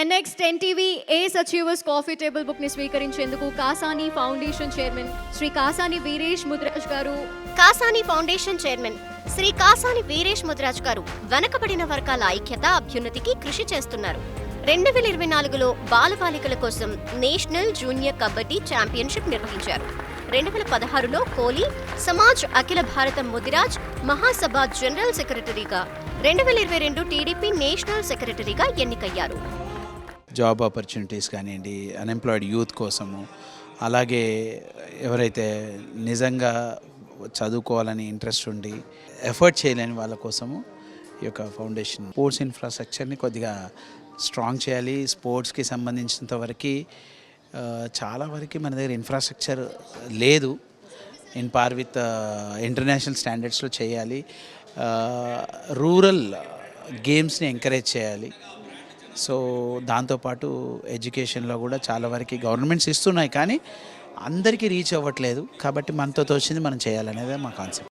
Next NTV ఏస్ achievers coffee table book ని స్వీకరించేందుకు Kasani foundation chairman Shri Kasani Veeresh Mudiraj గారు Kasani foundation chairman Shri Kasani Veeresh Mudiraj గారు వెనకబడిన వర్గాల ఐక్యత అభ్యున్నతికి కృషి చేస్తున్నారు. 2024లో బాలబాలికల కోసం నేషనల్ జూనియర్ కబడ్డీ ఛాంపియన్షిప్ నిర్వహించారు. 2016లో కోహ్లీ సమాజ్ అఖిల భారత ముదిరాజ్ మహాసభ జనరల్ సెక్రటరీగా, 2022 టీడీపీ నేషనల్ సెక్రటరీగా ఎన్నికయ్యారు. జాబ్ ఆపర్చునిటీస్ కానివ్వండి, అన్ఎంప్లాయిడ్ యూత్ కోసము, అలాగే ఎవరైతే నిజంగా చదువుకోవాలని ఇంట్రెస్ట్ ఉండి ఎఫర్ట్ చేయలేని వాళ్ళ కోసము ఈ యొక్క ఫౌండేషన్ స్పోర్ట్స్ ఇన్ఫ్రాస్ట్రక్చర్ని కొద్దిగా స్ట్రాంగ్ చేయాలి. స్పోర్ట్స్కి సంబంధించినంత వరకు చాలా వరకు మన దగ్గర ఇన్ఫ్రాస్ట్రక్చర్ లేదు. ఇన్ పార్ విత్ ఇంటర్నేషనల్ స్టాండర్డ్స్లో చేయాలి. రూరల్ గేమ్స్ని ఎంకరేజ్ చేయాలి. సో దాంతోపాటు ఎడ్యుకేషన్లో కూడా చాలా వరకు గవర్నమెంట్స్ ఇస్తున్నాయి, కానీ అందరికీ రీచ్ అవ్వట్లేదు. కాబట్టి మనతో తోచింది మనం చేయాలనేదే మా కాన్సెప్ట్.